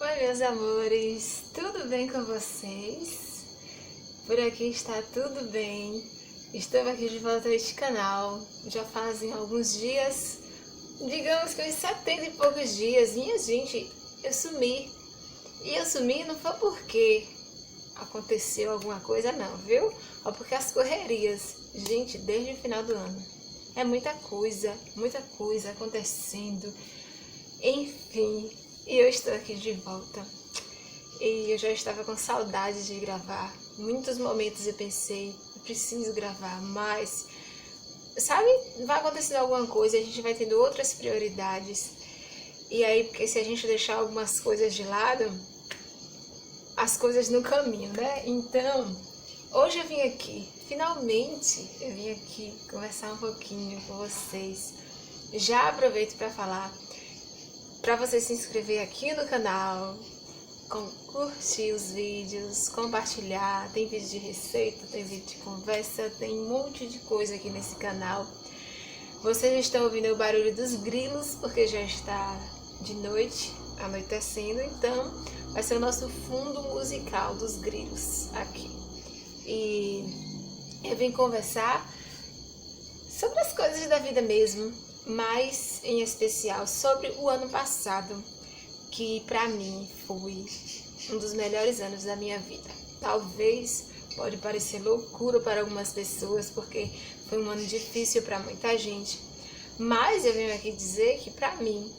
Oi, meus amores, tudo bem com vocês? Por aqui está tudo bem. Estou aqui de volta a este canal. Já fazem alguns dias, digamos que uns 70 e poucos dias. Minha gente, eu sumi. E eu sumi não foi porque aconteceu alguma coisa não, viu? Ou porque as correrias. Gente, desde o final do ano. É muita coisa acontecendo. Enfim, e eu estou aqui de volta. E eu já estava com saudade de gravar. Muitos momentos eu pensei, eu preciso gravar, mas sabe, vai acontecendo alguma coisa, a gente vai tendo outras prioridades. E aí, porque se a gente deixar algumas coisas de lado, as coisas não caminham, né? Então, hoje eu vim aqui, finalmente eu vim aqui conversar um pouquinho com vocês. Já aproveito para falar para você se inscrever aqui no canal, curtir os vídeos, compartilhar. Tem vídeo de receita, tem vídeo de conversa, tem um monte de coisa aqui nesse canal. Vocês estão ouvindo o barulho dos grilos, porque já está de noite, anoitecendo, então vai ser o nosso fundo musical dos grilos aqui. E eu vim conversar sobre as coisas da vida mesmo, mas em especial sobre o ano passado, que pra mim foi um dos melhores anos da minha vida. Talvez pode parecer loucura para algumas pessoas, porque foi um ano difícil para muita gente, mas eu venho aqui dizer que pra mim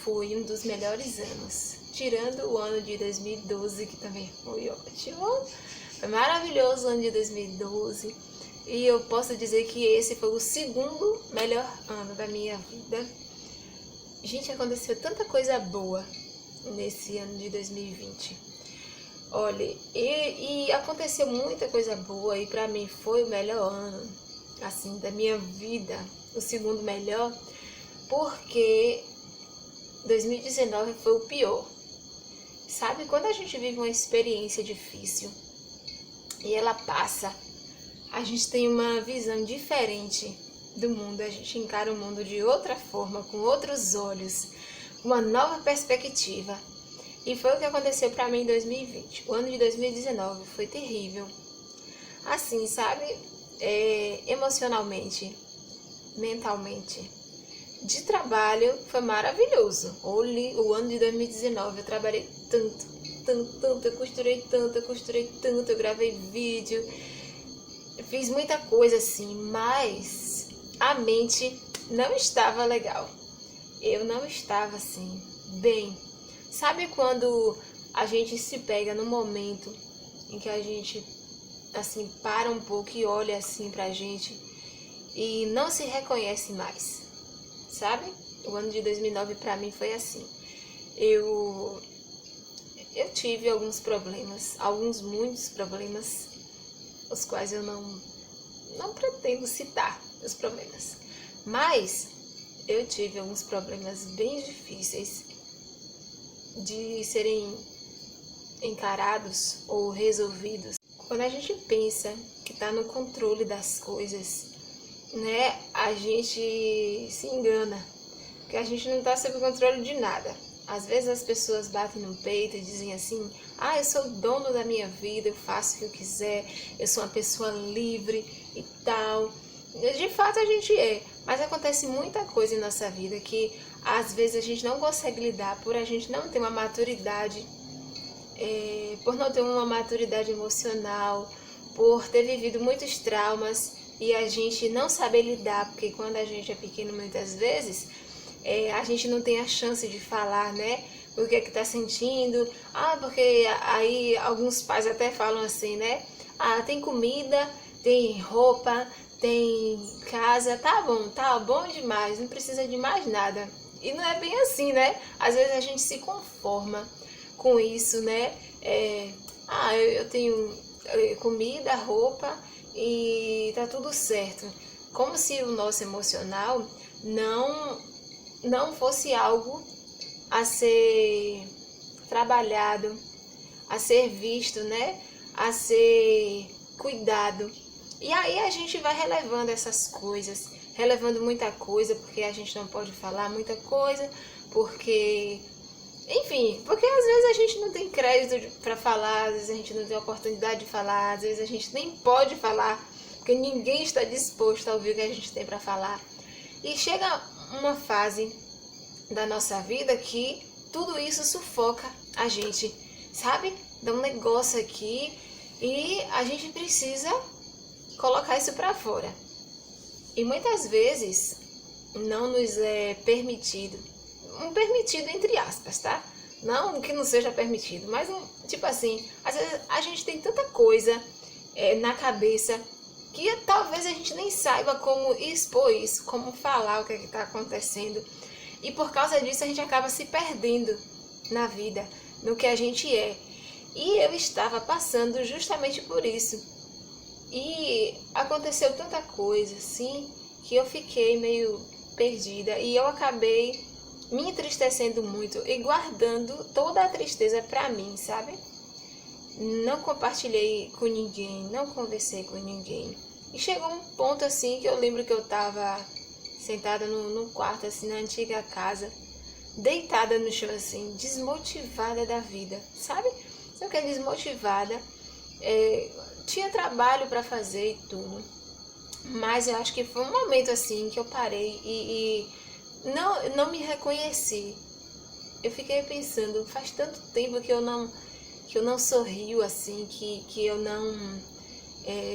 foi um dos melhores anos, tirando o ano de 2012, que também foi ótimo, foi maravilhoso o ano de 2012. E eu posso dizer que esse foi o segundo melhor ano da minha vida. Gente, aconteceu tanta coisa boa nesse ano de 2020. Olha, e aconteceu muita coisa boa e pra mim foi o melhor ano, assim, da minha vida, o segundo melhor, porque 2019 foi o pior. Sabe, quando a gente vive uma experiência difícil e ela passa, a gente tem uma visão diferente do mundo, a gente encara o mundo de outra forma, com outros olhos, uma nova perspectiva. E foi o que aconteceu para mim em 2020. O ano de 2019 foi terrível. Assim, sabe? Emocionalmente, mentalmente. De trabalho foi maravilhoso. O ano de 2019 eu trabalhei tanto, eu costurei tanto, eu gravei vídeo. Fiz muita coisa assim, mas a mente não estava legal. Eu não estava assim, bem. Sabe quando a gente se pega no momento em que a gente assim para um pouco e olha assim pra gente e não se reconhece mais, sabe? O ano de 2009 pra mim foi assim. Eu tive alguns problemas, muitos problemas, os quais eu não pretendo citar os problemas, mas eu tive alguns problemas bem difíceis de serem encarados ou resolvidos. Quando a gente pensa que está no controle das coisas, né, a gente se engana, porque a gente não está sob o controle de nada. Às vezes as pessoas batem no peito e dizem assim: ah, eu sou o dono da minha vida, eu faço o que eu quiser, eu sou uma pessoa livre e tal. De fato a gente é, mas acontece muita coisa em nossa vida que às vezes a gente não consegue lidar por a gente não ter uma maturidade, por não ter uma maturidade emocional, por ter vivido muitos traumas e a gente não saber lidar, porque quando a gente é pequeno muitas vezes a gente não tem a chance de falar, né? O que é que tá sentindo. Ah, porque aí alguns pais até falam assim, né? Ah, tem comida, tem roupa, tem casa, tá bom demais, não precisa de mais nada. E não é bem assim, né? Às vezes a gente se conforma com isso, né? Eu tenho comida, roupa e tá tudo certo. Como se o nosso emocional não fosse algo a ser trabalhado, a ser visto, né? A ser cuidado. E aí a gente vai relevando essas coisas, relevando muita coisa, porque a gente não pode falar muita coisa, porque Enfim, porque às vezes a gente não tem crédito para falar, às vezes a gente não tem oportunidade de falar, às vezes a gente nem pode falar, porque ninguém está disposto a ouvir o que a gente tem para falar. E chega uma fase da nossa vida que tudo isso sufoca a gente, sabe? Dá um negócio aqui e a gente precisa colocar isso para fora. E muitas vezes não nos é permitido, permitido entre aspas, tá? Não que não seja permitido, mas tipo assim, às vezes a gente tem tanta coisa na cabeça que talvez a gente nem saiba como expor isso, como falar o que está acontecendo. E por causa disso a gente acaba se perdendo na vida, no que a gente é. E eu estava passando justamente por isso. E aconteceu tanta coisa assim que eu fiquei meio perdida e eu acabei me entristecendo muito e guardando toda a tristeza pra mim, sabe? Não compartilhei com ninguém, não conversei com ninguém. E chegou um ponto assim que eu lembro que eu tava sentada no quarto, assim, na antiga casa, deitada no chão, assim, desmotivada da vida, sabe? Sabe o que é desmotivada? Tinha trabalho pra fazer e tudo. Mas eu acho que foi um momento assim que eu parei e não me reconheci. Eu fiquei pensando, faz tanto tempo que eu não sorrio assim, que eu não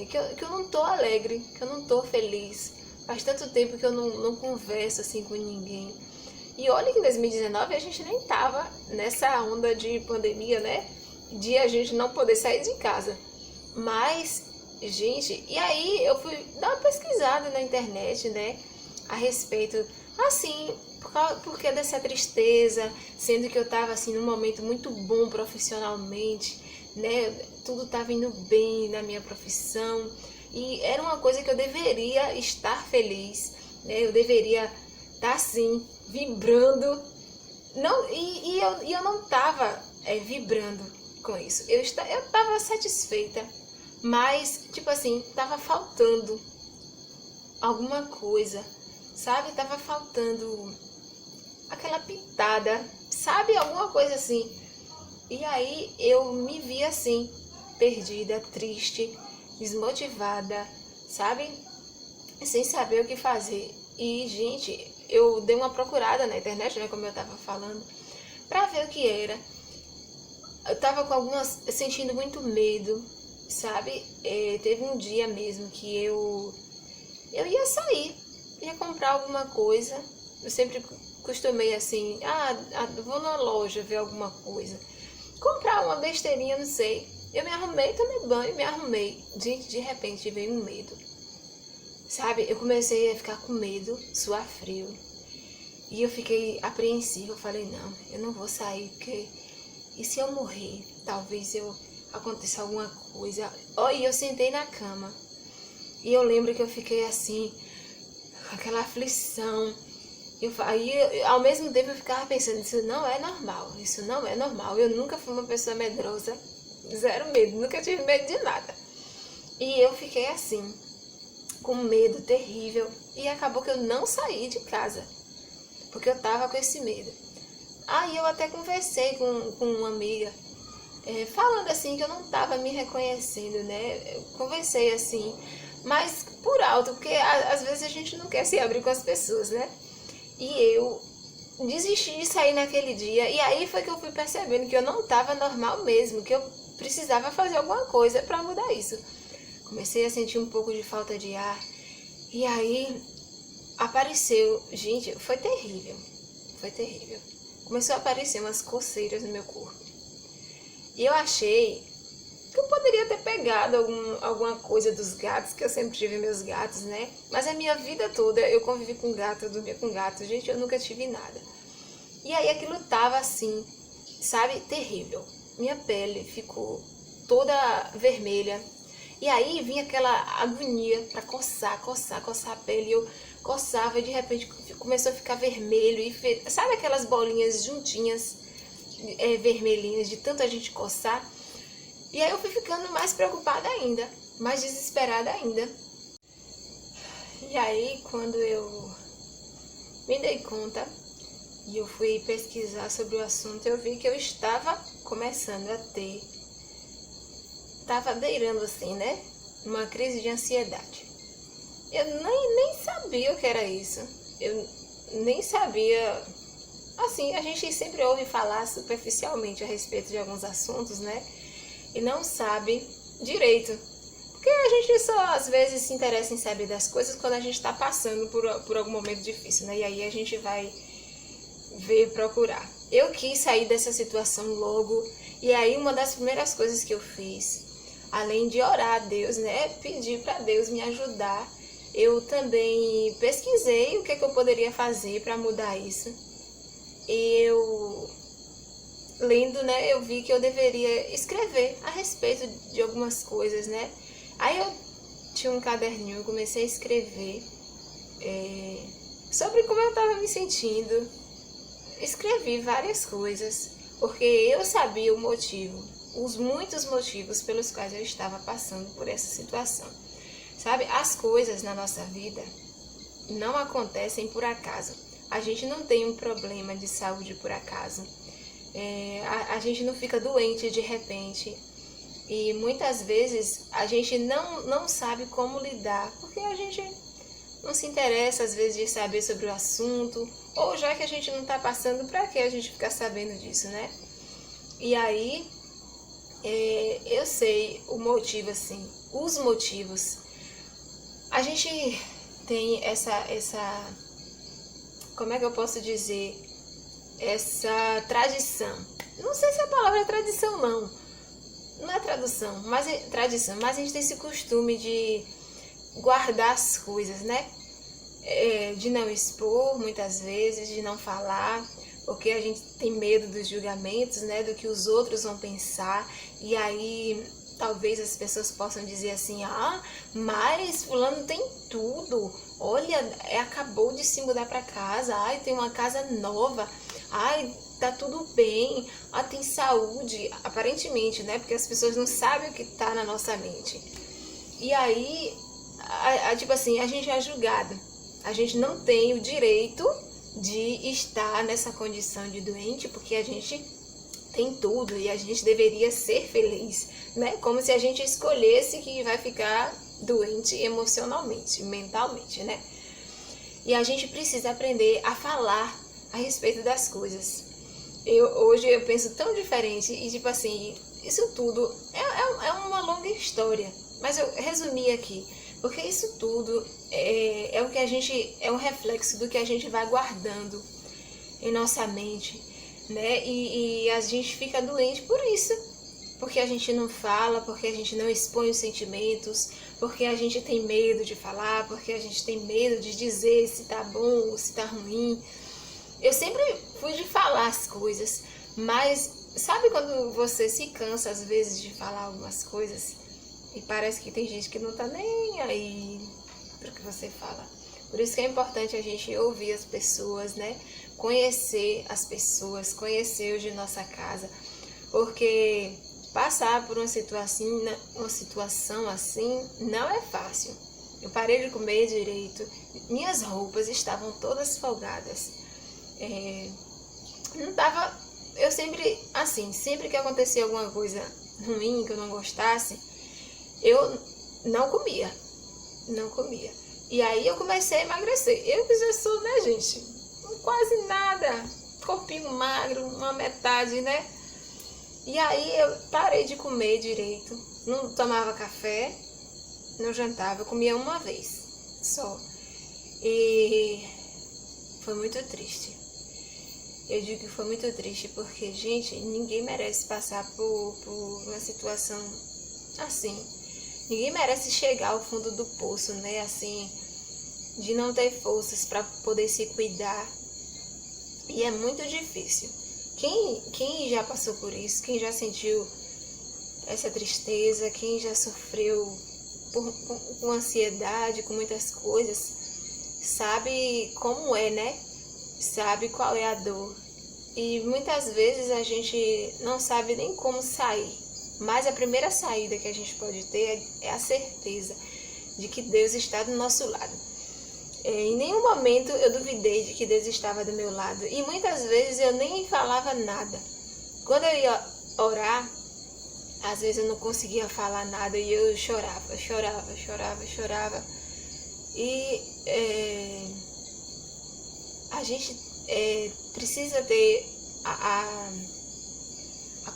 que eu não tô alegre, que eu não tô feliz. Faz tanto tempo que eu não converso assim com ninguém. E olha que em 2019 a gente nem tava nessa onda de pandemia, né? De a gente não poder sair de casa. Mas, gente, e aí eu fui dar uma pesquisada na internet, né? A respeito, assim, porque dessa tristeza, sendo que eu tava assim num momento muito bom profissionalmente, né? Tudo tava indo bem na minha profissão e era uma coisa que eu deveria estar feliz, né? Eu deveria estar assim, vibrando. Não, eu não tava vibrando com isso. Eu tava satisfeita, mas, tipo assim, tava faltando alguma coisa, sabe? Tava faltando aquela pitada, sabe? Alguma coisa assim. E aí eu me vi assim, perdida, triste, desmotivada, sabe? Sem saber o que fazer. E, gente, eu dei uma procurada na internet, né, como eu tava falando, pra ver o que era. Eu tava com sentindo muito medo, sabe? Teve um dia mesmo que eu ia sair, ia comprar alguma coisa. Eu sempre costumei assim, vou na loja ver alguma coisa. Comprar uma besteirinha, não sei. Eu me arrumei, tomei banho, me arrumei. Gente, de repente veio um medo. Sabe? Eu comecei a ficar com medo, suar frio. E eu fiquei apreensiva. Eu falei, não, eu não vou sair, porque... E se eu morrer? Talvez aconteça alguma coisa. E eu sentei na cama. E eu lembro que eu fiquei assim, com aquela aflição. Ao mesmo tempo eu ficava pensando, isso não é normal, isso não é normal. Eu nunca fui uma pessoa medrosa, zero medo, nunca tive medo de nada. E eu fiquei assim, com medo terrível. E acabou que eu não saí de casa, porque eu tava com esse medo. Aí eu até conversei com uma amiga, falando assim que eu não tava me reconhecendo, né? Eu conversei assim, mas por alto, porque às vezes a gente não quer se abrir com as pessoas, né? E eu desisti de sair naquele dia. E aí foi que eu fui percebendo que eu não estava normal mesmo, que eu precisava fazer alguma coisa para mudar isso. Comecei a sentir um pouco de falta de ar. E aí apareceu, gente, foi terrível. Foi terrível. Começou a aparecer umas coceiras no meu corpo. E eu achei que eu poderia ter pegado alguma coisa dos gatos, que eu sempre tive meus gatos, né? Mas a minha vida toda eu convivi com gato, eu dormia com gato, gente, eu nunca tive nada. E aí aquilo tava assim, sabe, terrível. Minha pele ficou toda vermelha. E aí vinha aquela agonia pra coçar a pele. Eu coçava e de repente começou a ficar vermelho. E sabe aquelas bolinhas juntinhas, vermelhinhas, de tanta gente coçar? E aí eu fui ficando mais preocupada ainda, mais desesperada ainda. E aí quando eu me dei conta, e eu fui pesquisar sobre o assunto, eu vi que eu estava começando a ter, estava beirando assim, né? Uma crise de ansiedade. Eu nem sabia o que era isso. Eu nem sabia. Assim, a gente sempre ouve falar superficialmente a respeito de alguns assuntos, né? E não sabe direito. Porque a gente só às vezes se interessa em saber das coisas quando a gente está passando por algum momento difícil, né? E aí a gente vai ver, procurar. Eu quis sair dessa situação logo, e aí uma das primeiras coisas que eu fiz, além de orar a Deus, né? Pedir para Deus me ajudar, eu também pesquisei o que eu poderia fazer para mudar isso. E eu, lendo, né, eu vi que eu deveria escrever a respeito de algumas coisas, né? Aí eu tinha um caderninho, eu comecei a escrever sobre como eu estava me sentindo. Escrevi várias coisas, porque eu sabia o motivo, os muitos motivos pelos quais eu estava passando por essa situação. Sabe, as coisas na nossa vida não acontecem por acaso. A gente não tem um problema de saúde por acaso. A gente não fica doente de repente. E muitas vezes a gente não sabe como lidar, porque a gente não se interessa às vezes de saber sobre o assunto, ou já que a gente não está passando, para que a gente ficar sabendo disso, né? E aí, eu sei o motivo, assim, os motivos. A gente tem essa, como é que eu posso dizer, essa tradição. Não sei se a palavra é tradição, não é tradução, mas é tradição, mas a gente tem esse costume de guardar as coisas, né? De não expor muitas vezes, de não falar, porque a gente tem medo dos julgamentos, né? Do que os outros vão pensar, e aí talvez as pessoas possam dizer assim, mas fulano tem tudo, olha, acabou de se mudar para casa, tem uma casa nova, tá tudo bem, tem saúde, aparentemente, né? Porque as pessoas não sabem o que tá na nossa mente. E aí, tipo assim, a gente é julgado. A gente não tem o direito de estar nessa condição de doente, porque a gente tem tudo e a gente deveria ser feliz, né? Como se a gente escolhesse que vai ficar doente emocionalmente, mentalmente, né? E a gente precisa aprender a falar a respeito das coisas. Hoje eu penso tão diferente e, tipo assim, isso tudo é uma longa história, mas eu resumi aqui, porque isso tudo é o que a gente, é um reflexo do que a gente vai guardando em nossa mente, né? E a gente fica doente por isso, porque a gente não fala, porque a gente não expõe os sentimentos, porque a gente tem medo de falar, porque a gente tem medo de dizer se tá bom ou se tá ruim. Eu sempre fui de falar as coisas, mas sabe quando você se cansa às vezes de falar algumas coisas e parece que tem gente que não tá nem aí pro que você fala? Por isso que é importante a gente ouvir as pessoas, né? Conhecer as pessoas, conhecer os de nossa casa, porque passar por uma situação assim não é fácil. Eu parei de comer direito, minhas roupas estavam todas folgadas. Não tava, eu sempre, assim, sempre que acontecia alguma coisa ruim, que eu não gostasse, eu não comia. E aí eu comecei a emagrecer. Eu que já sou, né, gente? Quase nada, corpinho magro, uma metade, né? E aí eu parei de comer direito, não tomava café, não jantava, eu comia uma vez só. E foi muito triste. Eu digo que foi muito triste porque, gente, ninguém merece passar por uma situação assim. Ninguém merece chegar ao fundo do poço, né? Assim, de não ter forças para poder se cuidar. E é muito difícil. Quem já passou por isso, quem já sentiu essa tristeza, quem já sofreu com ansiedade, com muitas coisas, sabe como é, né? Sabe qual é a dor. E muitas vezes a gente não sabe nem como sair. Mas a primeira saída que a gente pode ter é a certeza de que Deus está do nosso lado. Em nenhum momento eu duvidei de que Deus estava do meu lado. E muitas vezes eu nem falava nada. Quando eu ia orar, às vezes eu não conseguia falar nada e eu chorava. E a gente precisa ter a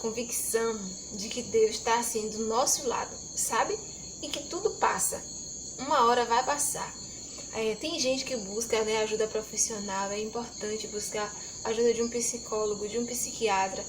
convicção de que Deus está assim do nosso lado, sabe? E que tudo passa. Uma hora vai passar. Tem gente que busca, né, ajuda profissional, é importante buscar ajuda de um psicólogo, de um psiquiatra.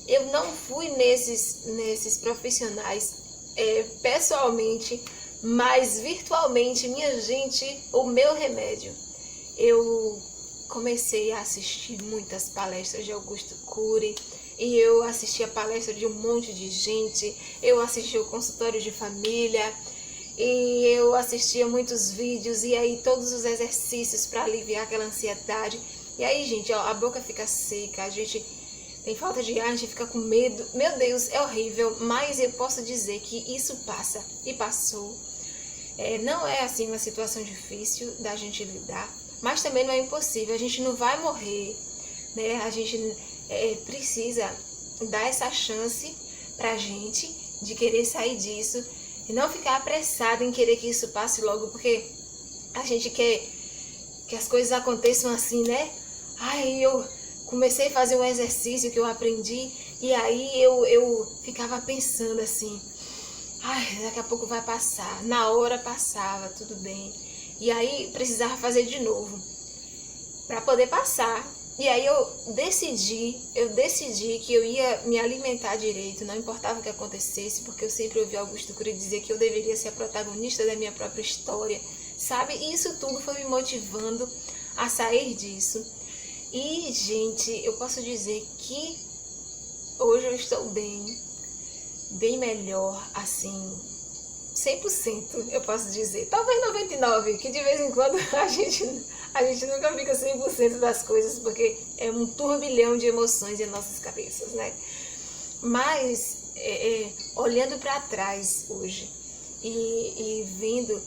Eu não fui nesses profissionais pessoalmente, mas virtualmente, minha gente, o meu remédio. Eu comecei a assistir muitas palestras de Augusto Cury, e eu assisti a palestra de um monte de gente, eu assisti o consultório de família, e eu assistia muitos vídeos, e aí todos os exercícios para aliviar aquela ansiedade. E aí, gente, ó, a boca fica seca, a gente tem falta de ar, a gente fica com medo. Meu Deus, é horrível, mas eu posso dizer que isso passa, e passou. Não é assim uma situação difícil da gente lidar, mas também não é impossível, a gente não vai morrer, né? A gente precisa dar essa chance pra gente de querer sair disso e não ficar apressado em querer que isso passe logo, porque a gente quer que as coisas aconteçam assim, né? Ai, eu comecei a fazer um exercício que eu aprendi e aí eu ficava pensando assim, ai, daqui a pouco vai passar. Na hora passava, tudo bem. E aí precisava fazer de novo para poder passar. E aí eu decidi que eu ia me alimentar direito, não importava o que acontecesse, porque eu sempre ouvi Augusto Cury dizer que eu deveria ser a protagonista da minha própria história, sabe? E isso tudo foi me motivando a sair disso. E, gente, eu posso dizer que hoje eu estou bem melhor, assim, 100%, eu posso dizer. Talvez 99%, que de vez em quando a gente nunca fica 100% das coisas, porque é um turbilhão de emoções em nossas cabeças, né? Mas, olhando para trás hoje e vendo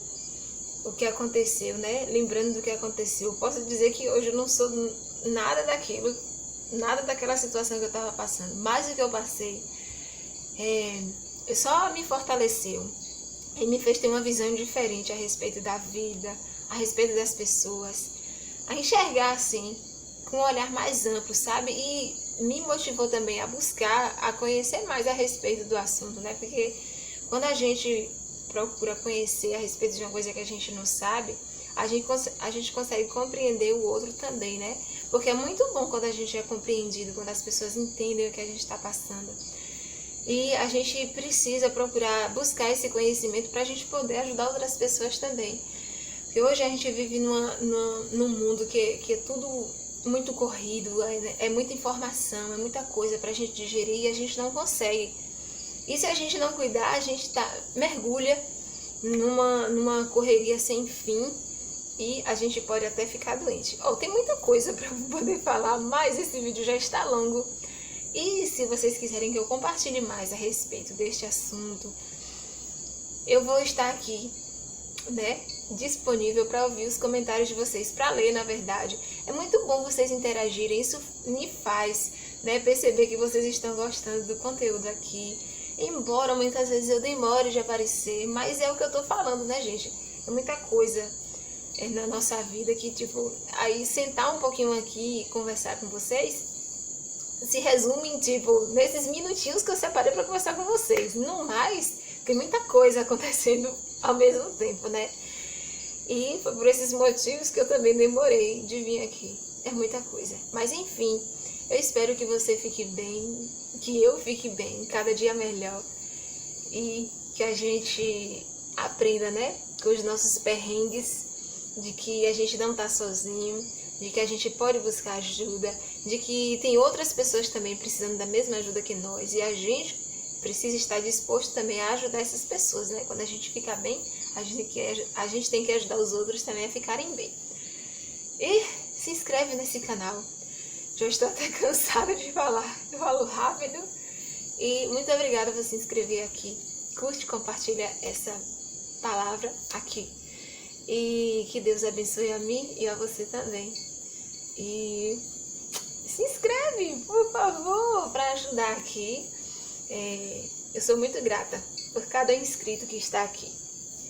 o que aconteceu, né? Lembrando do que aconteceu, posso dizer que hoje eu não sou nada daquilo, nada daquela situação que eu estava passando. Mas o que eu passei só me fortaleceu e me fez ter uma visão diferente a respeito da vida, a respeito das pessoas, a enxergar assim, com um olhar mais amplo, sabe? E me motivou também a buscar, a conhecer mais a respeito do assunto, né? Porque quando a gente procura conhecer a respeito de uma coisa que a gente não sabe, a gente consegue compreender o outro também, né? Porque é muito bom quando a gente é compreendido, quando as pessoas entendem o que a gente está passando. E a gente precisa procurar buscar esse conhecimento para a gente poder ajudar outras pessoas também. Porque hoje a gente vive num mundo que é tudo muito corrido, é muita informação, é muita coisa para a gente digerir e a gente não consegue. E se a gente não cuidar, a gente mergulha numa correria sem fim e a gente pode até ficar doente. Tem muita coisa para poder falar, mas esse vídeo já está longo. E se vocês quiserem que eu compartilhe mais a respeito deste assunto, eu vou estar aqui, né, disponível para ouvir os comentários de vocês, para ler, na verdade. É muito bom vocês interagirem, isso me faz, né, perceber que vocês estão gostando do conteúdo aqui. Embora muitas vezes eu demore de aparecer, mas é o que eu tô falando, né, gente? É muita coisa na nossa vida que, tipo, aí sentar um pouquinho aqui e conversar com vocês se resume em, tipo, nesses minutinhos que eu separei para conversar com vocês. No mais, tem muita coisa acontecendo ao mesmo tempo, né? E foi por esses motivos que eu também demorei de vir aqui. É muita coisa. Mas, enfim, eu espero que você fique bem, que eu fique bem, cada dia melhor. E que a gente aprenda, né, com os nossos perrengues, de que a gente não tá sozinho, de que a gente pode buscar ajuda, de que tem outras pessoas também precisando da mesma ajuda que nós, e a gente precisa estar disposto também a ajudar essas pessoas, né? Quando a gente fica bem, a gente tem que ajudar os outros também a ficarem bem. E se inscreve nesse canal. Já estou até cansada de falar, eu falo rápido. E muito obrigada por se inscrever aqui. Curte, compartilha essa palavra aqui. E que Deus abençoe a mim e a você também. E se inscreve, por favor, para ajudar aqui. Eu sou muito grata por cada inscrito que está aqui.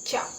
Tchau!